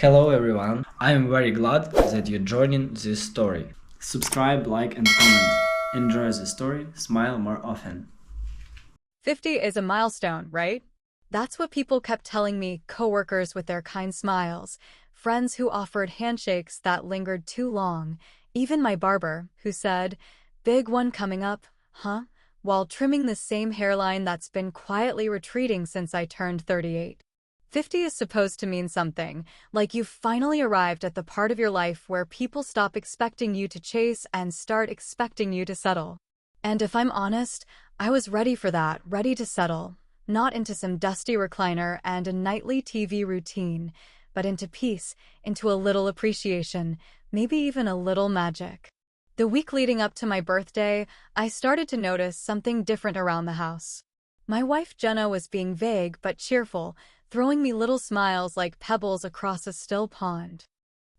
Hello everyone, I am very glad that you're joining this story. Subscribe, like and comment. Enjoy the story, smile more often. 50 is a milestone, right? That's what people kept telling me, coworkers with their kind smiles, friends who offered handshakes that lingered too long, even my barber, who said, "Big one coming up, huh?" while trimming the same hairline that's been quietly retreating since I turned 38. 50 is supposed to mean something, like you've finally arrived at the part of your life where people stop expecting you to chase and start expecting you to settle. And if I'm honest, I was ready for that, ready to settle, not into some dusty recliner and a nightly TV routine, but into peace, into a little appreciation, maybe even a little magic. The week leading up to my birthday, I started to notice something different around the house. My wife Jenna was being vague but cheerful, throwing me little smiles like pebbles across a still pond.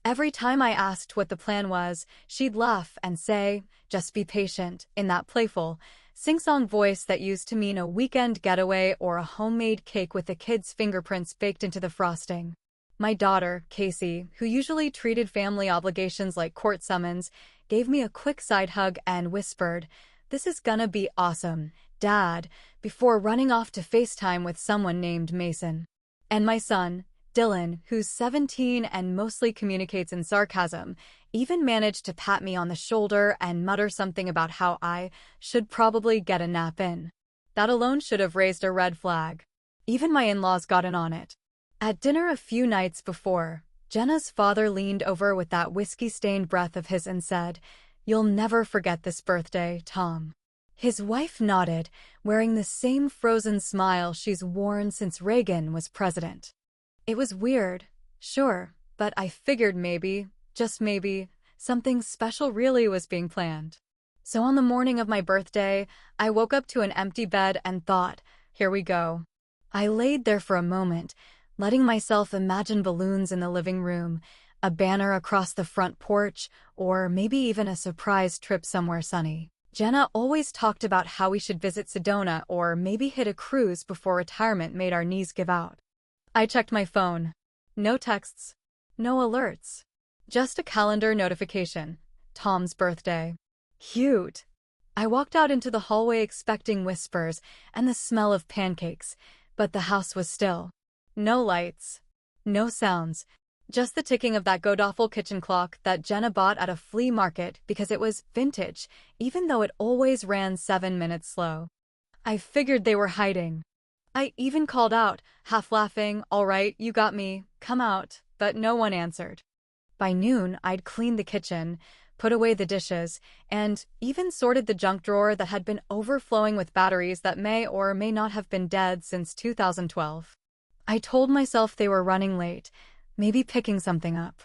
Every time I asked what the plan was, she'd laugh and say, "Just be patient," in that playful, sing-song voice that used to mean a weekend getaway or a homemade cake with the kids' fingerprints baked into the frosting. My daughter, Casey, who usually treated family obligations like court summons, gave me a quick side hug and whispered, "This is gonna be awesome, Dad," before running off to FaceTime with someone named Mason. And my son, Dylan, who's 17 and mostly communicates in sarcasm, even managed to pat me on the shoulder and mutter something about how I should probably get a nap in. That alone should have raised a red flag. Even my in-laws got in on it. At dinner a few nights before, Jenna's father leaned over with that whiskey-stained breath of his and said, "You'll never forget this birthday, Tom." His wife nodded, wearing the same frozen smile she's worn since Reagan was president. It was weird, sure, but I figured maybe, just maybe, something special really was being planned. So on the morning of my birthday, I woke up to an empty bed and thought, here we go. I laid there for a moment, letting myself imagine balloons in the living room, a banner across the front porch, or maybe even a surprise trip somewhere sunny. Jenna always talked about how we should visit Sedona or maybe hit a cruise before retirement made our knees give out. I checked my phone. No texts. No alerts. Just a calendar notification. Tom's birthday. Cute. I walked out into the hallway expecting whispers and the smell of pancakes, but the house was still. No lights. No sounds. Just the ticking of that god-awful kitchen clock that Jenna bought at a flea market because it was vintage, even though it always ran 7 minutes slow. I figured they were hiding. I even called out, half laughing, "All right, you got me, come out," but no one answered. By noon, I'd cleaned the kitchen, put away the dishes, and even sorted the junk drawer that had been overflowing with batteries that may or may not have been dead since 2012. I told myself they were running late, maybe picking something up.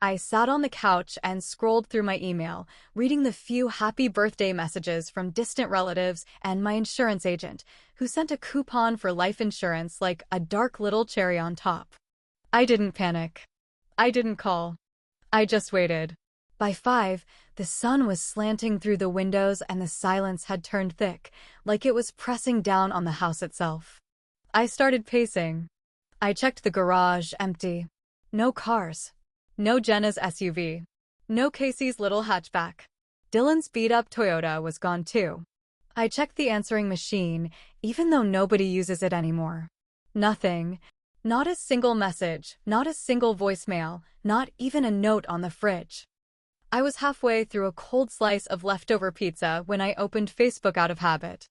I sat on the couch and scrolled through my email, reading the few happy birthday messages from distant relatives and my insurance agent, who sent a coupon for life insurance like a dark little cherry on top. I didn't panic. I didn't call. I just waited. By 5, the sun was slanting through the windows and the silence had turned thick, like it was pressing down on the house itself. I started pacing. I checked the garage, empty. No cars. No Jenna's SUV. No Casey's little hatchback. Dylan's beat-up Toyota was gone too. I checked the answering machine, even though nobody uses it anymore. Nothing. Not a single message, not a single voicemail, not even a note on the fridge. I was halfway through a cold slice of leftover pizza when I opened Facebook out of habit.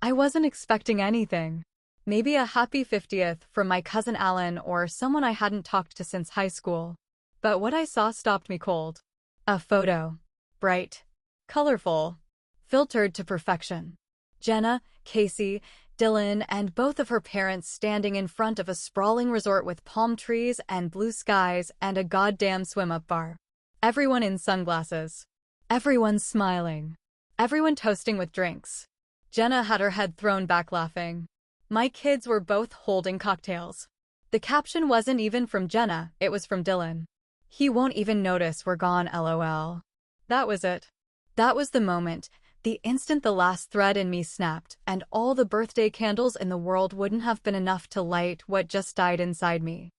I wasn't expecting anything. Maybe a happy 50th from my cousin Alan or someone I hadn't talked to since high school. But what I saw stopped me cold. A photo. Bright. Colorful. Filtered to perfection. Jenna, Casey, Dylan, and both of her parents standing in front of a sprawling resort with palm trees and blue skies and a goddamn swim-up bar. Everyone in sunglasses. Everyone smiling. Everyone toasting with drinks. Jenna had her head thrown back laughing. My kids were both holding cocktails. The caption wasn't even from Jenna, it was from Dylan. "He won't even notice we're gone, LOL." That was it. That was the moment, the instant the last thread in me snapped, and all the birthday candles in the world wouldn't have been enough to light what just died inside me.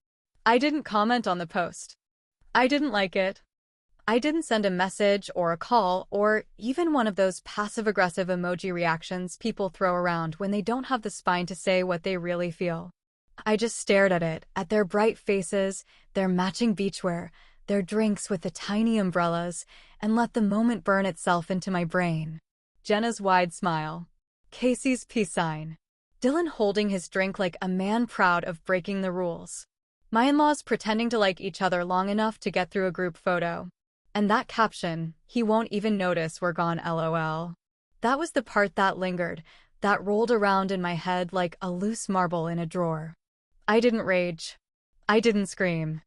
I didn't comment on the post. I didn't like it. I didn't send a message or a call or even one of those passive-aggressive emoji reactions people throw around when they don't have the spine to say what they really feel. I just stared at it, at their bright faces, their matching beachwear, their drinks with the tiny umbrellas, and let the moment burn itself into my brain. Jenna's wide smile. Casey's peace sign. Dylan holding his drink like a man proud of breaking the rules. My in-laws pretending to like each other long enough to get through a group photo. And that caption, "He won't even notice we're gone LOL." That was the part that lingered, that rolled around in my head like a loose marble in a drawer. I didn't rage. I didn't scream.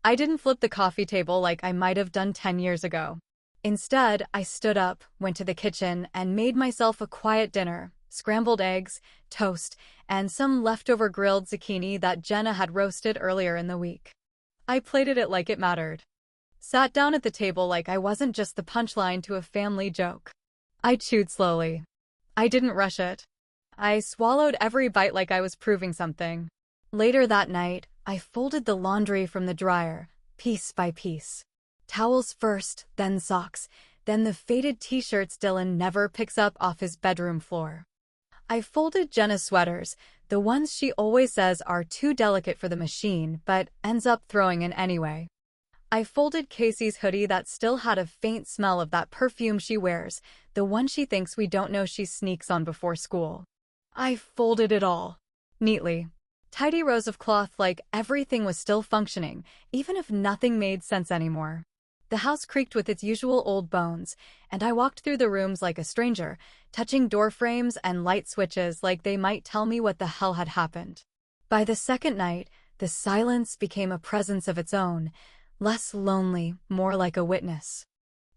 I didn't flip the coffee table like I might have done 10 years ago. Instead, I stood up, went to the kitchen, and made myself a quiet dinner: scrambled eggs, toast, and some leftover grilled zucchini that Jenna had roasted earlier in the week. I plated it like it mattered. Sat down at the table like I wasn't just the punchline to a family joke. I chewed slowly. I didn't rush it. I swallowed every bite like I was proving something. Later that night, I folded the laundry from the dryer, piece by piece. Towels first, then socks, then the faded t-shirts Dylan never picks up off his bedroom floor. I folded Jenna's sweaters, the ones she always says are too delicate for the machine, but ends up throwing in anyway. I folded Casey's hoodie that still had a faint smell of that perfume she wears, the one she thinks we don't know she sneaks on before school. I folded it all. Neatly. Tidy rows of cloth like everything was still functioning, even if nothing made sense anymore. The house creaked with its usual old bones, and I walked through the rooms like a stranger, touching door frames and light switches like they might tell me what the hell had happened. By the second night, the silence became a presence of its own, less lonely, more like a witness.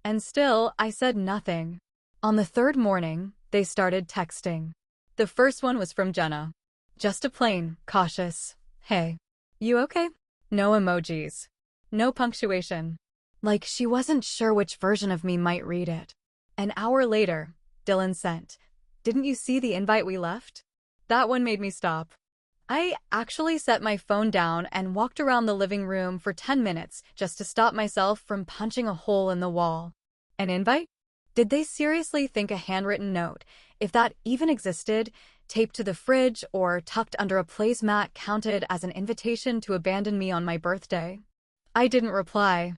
And still, I said nothing. On the third morning, they started texting. The first one was from Jenna. Just a plain, cautious, "Hey, you okay?" No emojis. No punctuation. Like she wasn't sure which version of me might read it. An hour later, Dylan sent, "Didn't you see the invite we left?" That one made me stop. I actually set my phone down and walked around the living room for 10 minutes just to stop myself from punching a hole in the wall. An invite? Did they seriously think a handwritten note, if that even existed, taped to the fridge or tucked under a placemat counted as an invitation to abandon me on my birthday? I didn't reply.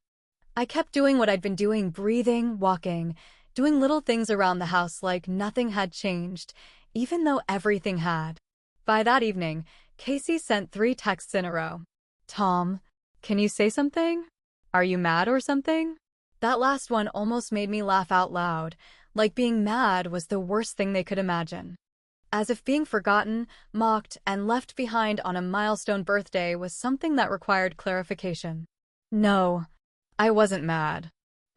I kept doing what I'd been doing: breathing, walking, doing little things around the house like nothing had changed, even though everything had. By that evening, Casey sent 3 texts in a row. "Tom, can you say something? Are you mad or something?" That last one almost made me laugh out loud, like being mad was the worst thing they could imagine. As if being forgotten, mocked, and left behind on a milestone birthday was something that required clarification. No, I wasn't mad.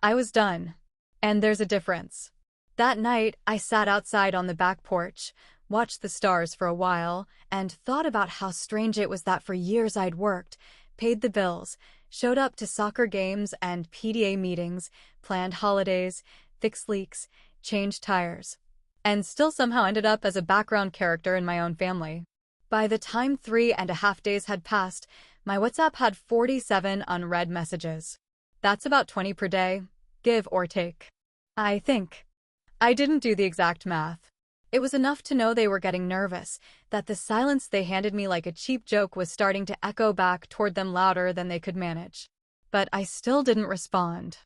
I was done. And there's a difference. That night, I sat outside on the back porch, watched the stars for a while, and thought about how strange it was that for years I'd worked, paid the bills, showed up to soccer games and PTA meetings, planned holidays, fixed leaks, changed tires, and still somehow ended up as a background character in my own family. By the time 3.5 days had passed, my WhatsApp had 47 unread messages. That's about 20 per day, give or take. I think. I didn't do the exact math. It was enough to know they were getting nervous, that the silence they handed me like a cheap joke was starting to echo back toward them louder than they could manage. But I still didn't respond.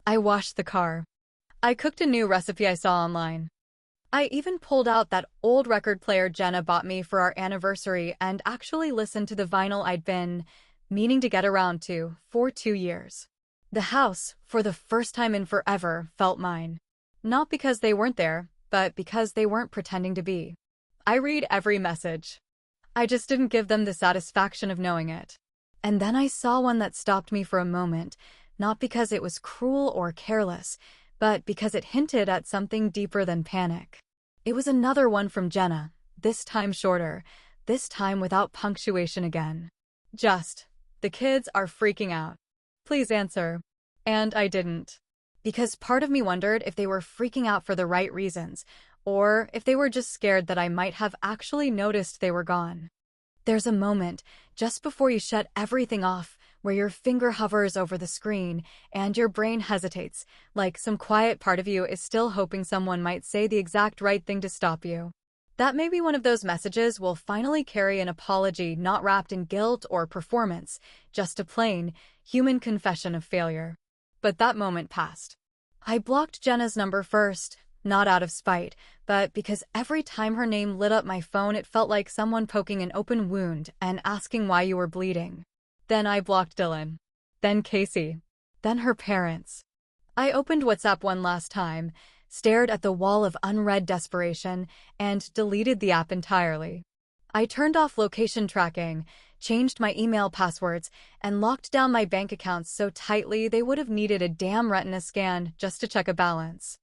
I washed the car. I cooked a new recipe I saw online. I even pulled out that old record player Jenna bought me for our anniversary and actually listened to the vinyl I'd been meaning to get around to for 2 years. The house, for the first time in forever, felt mine. Not because they weren't there, but because they weren't pretending to be. I read every message. I just didn't give them the satisfaction of knowing it. And then I saw one that stopped me for a moment, not because it was cruel or careless, but because it hinted at something deeper than panic. It was another one from Jenna, this time shorter, this time without punctuation again. Just, "The kids are freaking out. Please answer." And I didn't. Because part of me wondered if they were freaking out for the right reasons, or if they were just scared that I might have actually noticed they were gone. There's a moment, just before you shut everything off, where your finger hovers over the screen and your brain hesitates, like some quiet part of you is still hoping someone might say the exact right thing to stop you. That may be one of those messages will finally carry an apology not wrapped in guilt or performance, just a plain, human confession of failure. But that moment passed. I blocked Jenna's number first, not out of spite, but because every time her name lit up my phone it felt like someone poking an open wound and asking why you were bleeding. Then I blocked Dylan. Then Casey. Then her parents. I opened WhatsApp one last time, stared at the wall of unread desperation, and deleted the app entirely. I turned off location tracking, changed my email passwords, and locked down my bank accounts so tightly they would have needed a damn retina scan just to check a balance.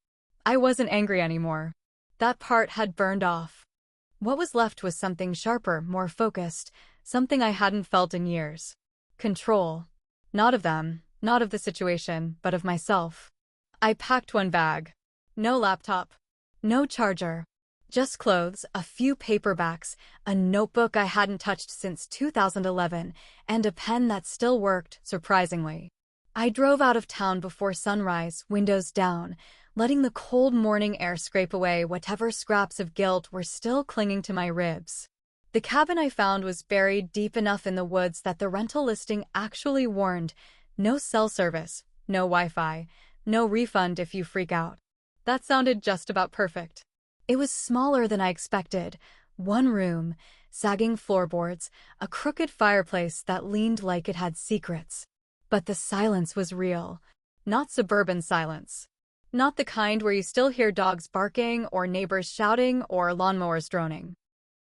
I wasn't angry anymore. That part had burned off. What was left was something sharper, more focused, something I hadn't felt in years. Control. Not of them, not of the situation, but of myself. I packed one bag. No laptop. No charger. Just clothes, a few paperbacks, a notebook I hadn't touched since 2011, and a pen that still worked, surprisingly. I drove out of town before sunrise, windows down, letting the cold morning air scrape away whatever scraps of guilt were still clinging to my ribs. The cabin I found was buried deep enough in the woods that the rental listing actually warned, no cell service, no Wi-Fi, no refund if you freak out. That sounded just about perfect. It was smaller than I expected. One room, sagging floorboards, a crooked fireplace that leaned like it had secrets. But the silence was real. Not suburban silence. Not the kind where you still hear dogs barking or neighbors shouting or lawnmowers droning.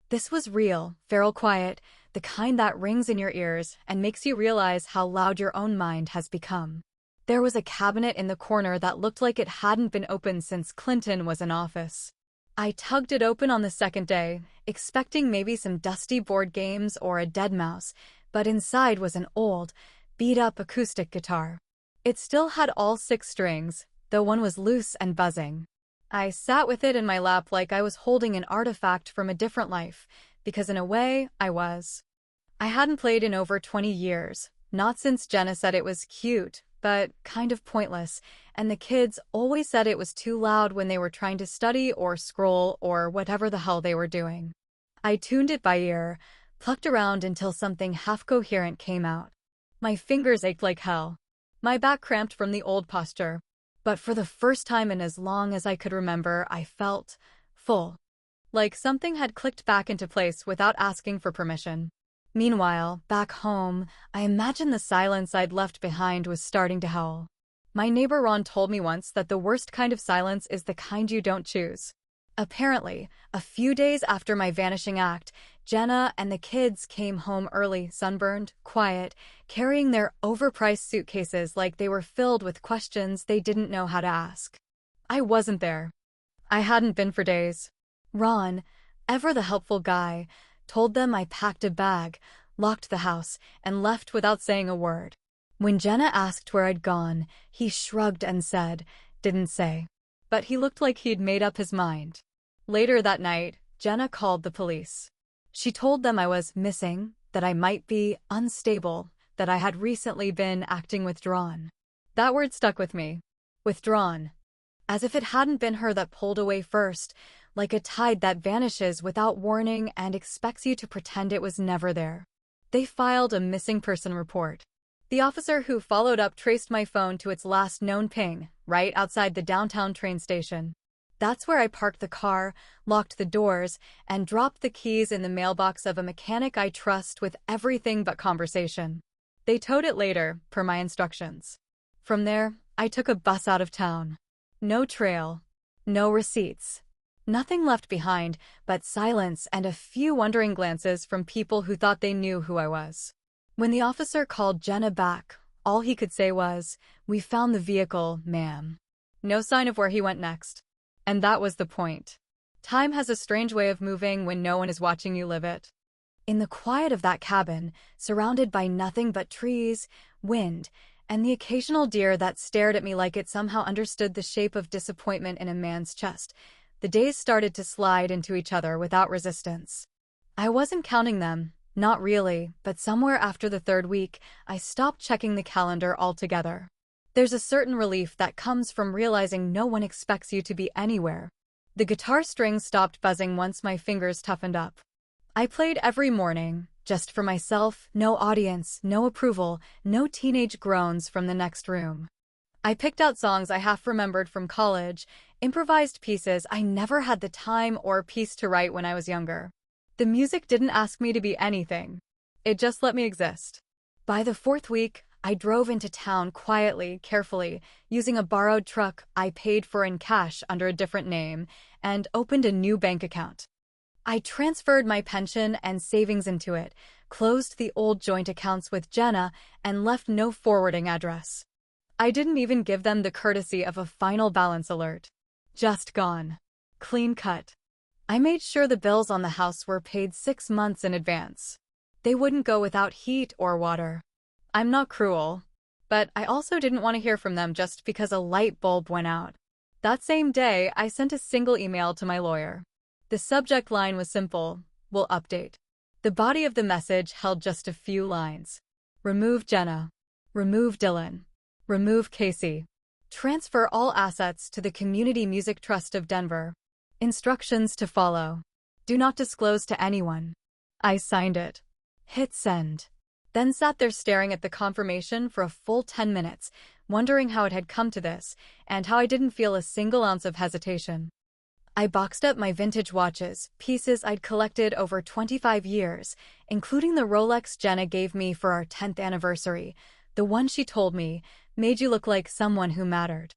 This was real, feral quiet, the kind that rings in your ears and makes you realize how loud your own mind has become. There was a cabinet in the corner that looked like it hadn't been opened since Clinton was in office. I tugged it open on the second day, expecting maybe some dusty board games or a dead mouse, but inside was an old, beat-up acoustic guitar. It still had all 6 strings, though one was loose and buzzing. I sat with it in my lap like I was holding an artifact from a different life, because in a way, I was. I hadn't played in over 20 years, not since Jenna said it was cute, but kind of pointless, and the kids always said it was too loud when they were trying to study or scroll or whatever the hell they were doing. I tuned it by ear, plucked around until something half-coherent came out. My fingers ached like hell. My back cramped from the old posture. But for the first time in as long as I could remember, I felt full. Like something had clicked back into place without asking for permission. Meanwhile, back home, I imagined the silence I'd left behind was starting to howl. My neighbor Ron told me once that the worst kind of silence is the kind you don't choose. Apparently, a few days after my vanishing act, Jenna and the kids came home early, sunburned, quiet, carrying their overpriced suitcases like they were filled with questions they didn't know how to ask. I wasn't there. I hadn't been for days. Ron, ever the helpful guy, told them I packed a bag, locked the house, and left without saying a word. When Jenna asked where I'd gone, he shrugged and said, "Didn't say." But he looked like he'd made up his mind. Later that night, Jenna called the police. She told them I was missing, that I might be unstable, that I had recently been acting withdrawn. That word stuck with me. Withdrawn. As if it hadn't been her that pulled away first, like a tide that vanishes without warning and expects you to pretend it was never there. They filed a missing person report. The officer who followed up traced my phone to its last known ping, right outside the downtown train station. That's where I parked the car, locked the doors, and dropped the keys in the mailbox of a mechanic I trust with everything but conversation. They towed it later, per my instructions. From there, I took a bus out of town. No trail. No receipts. Nothing left behind but silence and a few wondering glances from people who thought they knew who I was. When the officer called Jenna back, all he could say was, "We found the vehicle, ma'am." No sign of where he went next. And that was the point. Time has a strange way of moving when no one is watching you live it. In the quiet of that cabin, surrounded by nothing but trees, wind, and the occasional deer that stared at me like it somehow understood the shape of disappointment in a man's chest, the days started to slide into each other without resistance. I wasn't counting them, Not really, but somewhere after the third week, I stopped checking the calendar altogether. There's a certain relief that comes from realizing no one expects you to be anywhere. The guitar strings stopped buzzing once my fingers toughened up. I played every morning, just for myself, no audience, no approval, no teenage groans from the next room. I picked out songs I half remembered from college, improvised pieces I never had the time or peace to write when I was younger. The music didn't ask me to be anything. It just let me exist. By the fourth week, I drove into town quietly, carefully, using a borrowed truck I paid for in cash under a different name, and opened a new bank account. I transferred my pension and savings into it, closed the old joint accounts with Jenna, and left no forwarding address. I didn't even give them the courtesy of a final balance alert. Just gone. Clean cut. I made sure the bills on the house were paid 6 months in advance. They wouldn't go without heat or water. I'm not cruel, but I also didn't want to hear from them just because a light bulb went out. That same day, I sent a single email to my lawyer. The subject line was simple: "Will update." The body of the message held just a few lines. Remove Jenna. Remove Dylan. Remove Casey. Transfer all assets to the Community Music Trust of Denver. Instructions to follow. Do not disclose to anyone. I signed it. Hit send. Then sat there staring at the confirmation for a full 10 minutes, wondering how it had come to this, and how I didn't feel a single ounce of hesitation. I boxed up my vintage watches, pieces I'd collected over 25 years, including the Rolex Jenna gave me for our 10th anniversary, the one she told me, "Made you look like someone who mattered."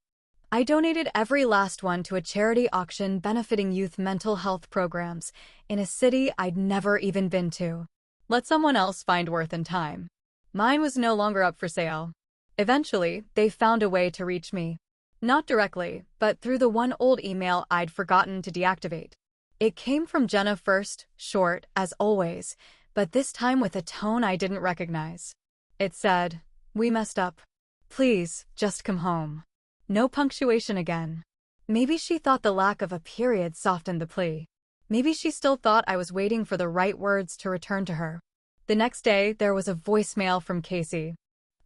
I donated every last one to a charity auction benefiting youth mental health programs in a city I'd never even been to. Let someone else find worth and time. Mine was no longer up for sale. Eventually, they found a way to reach me. Not directly, but through the one old email I'd forgotten to deactivate. It came from Jenna first, short, as always, but this time with a tone I didn't recognize. It said, "We messed up. Please, just come home." No punctuation again. Maybe she thought the lack of a period softened the plea. Maybe she still thought I was waiting for the right words to return to her. The next day, there was a voicemail from Casey.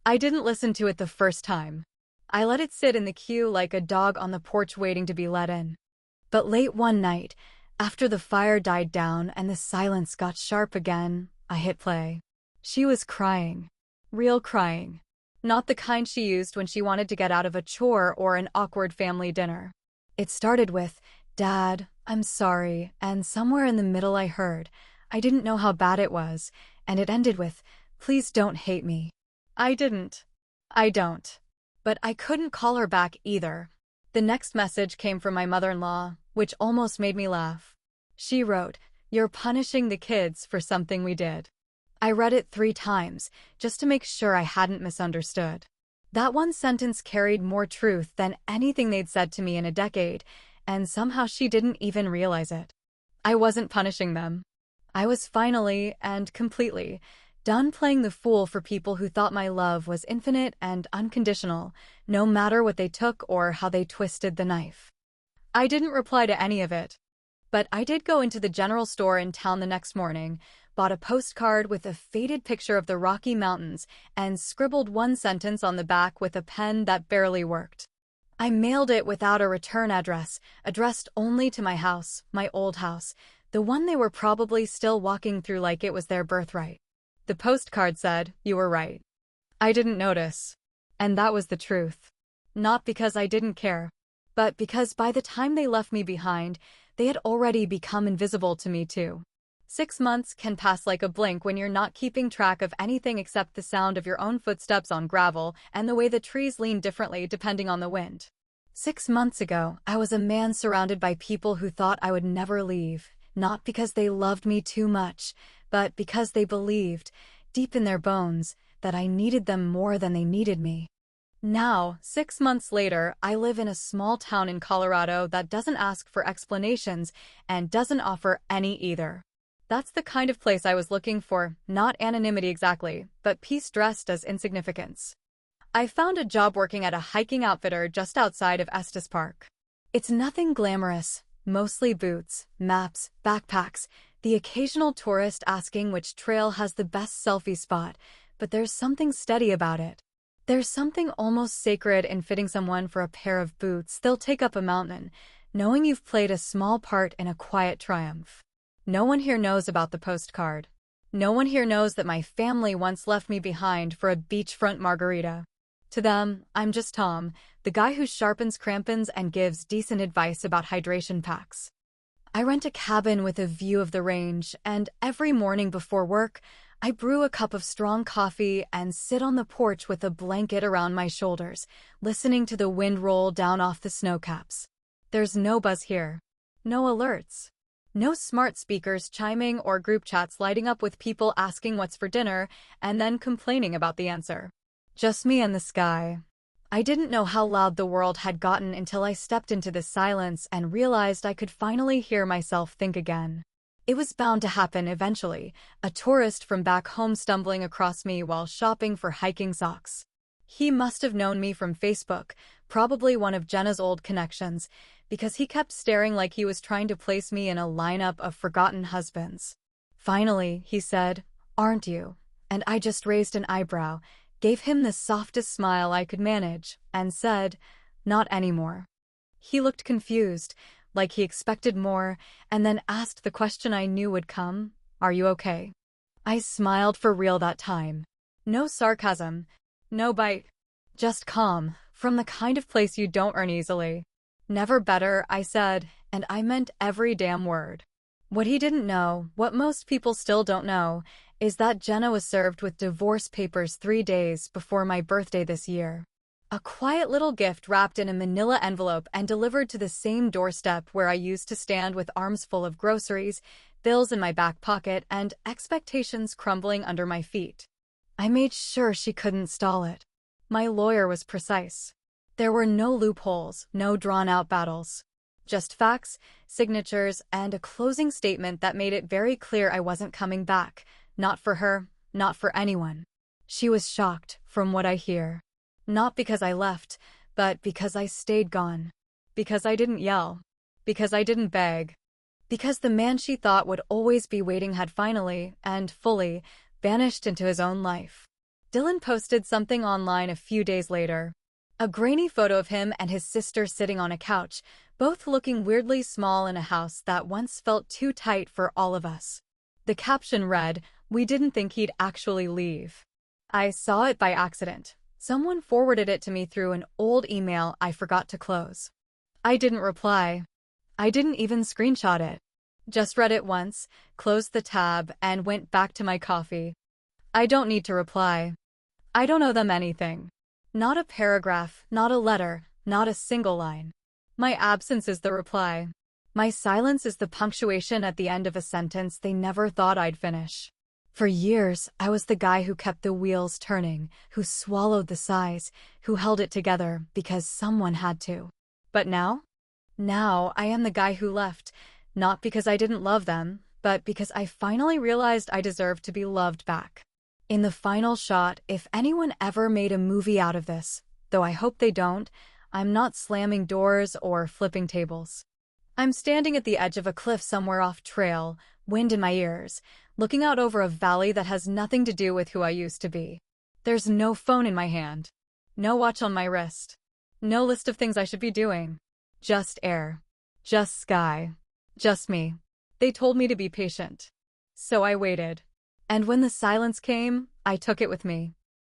I didn't listen to it the first time. I let it sit in the queue like a dog on the porch waiting to be let in. But late one night, after the fire died down and the silence got sharp again, I hit play. She was crying. Real crying. Not the kind she used when she wanted to get out of a chore or an awkward family dinner. It started with, "Dad, I'm sorry," and somewhere in the middle I heard, "I didn't know how bad it was," and it ended with, "Please don't hate me." I didn't. I don't. But I couldn't call her back either. The next message came from my mother-in-law, which almost made me laugh. She wrote, "You're punishing the kids for something we did." I read it 3 times, just to make sure I hadn't misunderstood. That one sentence carried more truth than anything they'd said to me in a decade, and somehow she didn't even realize it. I wasn't punishing them. I was finally, and completely, done playing the fool for people who thought my love was infinite and unconditional, no matter what they took or how they twisted the knife. I didn't reply to any of it. But I did go into the general store in town the next morning, bought a postcard with a faded picture of the Rocky Mountains, and scribbled one sentence on the back with a pen that barely worked. I mailed it without a return address, addressed only to my house, my old house, the one they were probably still walking through like it was their birthright. The postcard said, "You were right." I didn't notice. And that was the truth. Not because I didn't care, but because by the time they left me behind, they had already become invisible to me too. 6 months can pass like a blink when you're not keeping track of anything except the sound of your own footsteps on gravel and the way the trees lean differently depending on the wind. 6 months ago, I was a man surrounded by people who thought I would never leave, not because they loved me too much, but because they believed, deep in their bones, that I needed them more than they needed me. Now, 6 months later, I live in a small town in Colorado that doesn't ask for explanations and doesn't offer any either. That's the kind of place I was looking for, not anonymity exactly, but peace dressed as insignificance. I found a job working at a hiking outfitter just outside of Estes Park. It's nothing glamorous, mostly boots, maps, backpacks, The occasional tourist asking which trail has the best selfie spot, but there's something steady about it. There's something almost sacred in fitting someone for a pair of boots they'll take up a mountain, knowing you've played a small part in a quiet triumph. No one here knows about the postcard. No one here knows that my family once left me behind for a beachfront margarita. To them, I'm just Tom, the guy who sharpens crampons and gives decent advice about hydration packs. I rent a cabin with a view of the range, and every morning before work, I brew a cup of strong coffee and sit on the porch with a blanket around my shoulders, listening to the wind roll down off the snowcaps. There's no buzz here. No alerts. No smart speakers chiming or group chats lighting up with people asking what's for dinner and then complaining about the answer. Just me and the sky. I didn't know how loud the world had gotten until I stepped into the silence and realized I could finally hear myself think again. It was bound to happen eventually, a tourist from back home stumbling across me while shopping for hiking socks. He must have known me from Facebook, probably one of Jenna's old connections, because he kept staring like he was trying to place me in a lineup of forgotten husbands. Finally, he said, "Aren't you?" And I just raised an eyebrow, gave him the softest smile I could manage, and said, "Not anymore." He looked confused, like he expected more, and then asked the question I knew would come, "Are you okay?" I smiled for real that time. No sarcasm, no bite, just calm, from the kind of place you don't earn easily. "Never better," I said, and I meant every damn word. What he didn't know, what most people still don't know, is that Jenna was served with divorce papers 3 days before my birthday this year. A quiet little gift wrapped in a manila envelope and delivered to the same doorstep where I used to stand with arms full of groceries, bills in my back pocket, and expectations crumbling under my feet. I made sure she couldn't stall it. My lawyer was precise. There were no loopholes, no drawn-out battles. Just facts, signatures, and a closing statement that made it very clear I wasn't coming back. Not for her, not for anyone. She was shocked, from what I hear. Not because I left, but because I stayed gone. Because I didn't yell. Because I didn't beg. Because the man she thought would always be waiting had finally, and fully, vanished into his own life. Dylan posted something online a few days later. A grainy photo of him and his sister sitting on a couch, both looking weirdly small in a house that once felt too tight for all of us. The caption read, "We didn't think he'd actually leave." I saw it by accident. Someone forwarded it to me through an old email I forgot to close. I didn't reply. I didn't even screenshot it. Just read it once, closed the tab, and went back to my coffee. I don't need to reply. I don't owe them anything. Not a paragraph, not a letter, not a single line. My absence is the reply. My silence is the punctuation at the end of a sentence they never thought I'd finish. For years, I was the guy who kept the wheels turning, who swallowed the sighs, who held it together because someone had to. But now? Now, I am the guy who left, not because I didn't love them, but because I finally realized I deserved to be loved back. In the final shot, if anyone ever made a movie out of this, though I hope they don't, I'm not slamming doors or flipping tables. I'm standing at the edge of a cliff somewhere off trail, wind in my ears, looking out over a valley that has nothing to do with who I used to be. There's no phone in my hand, no watch on my wrist, no list of things I should be doing. Just air, just sky, just me. They told me to be patient. So I waited. And when the silence came, I took it with me.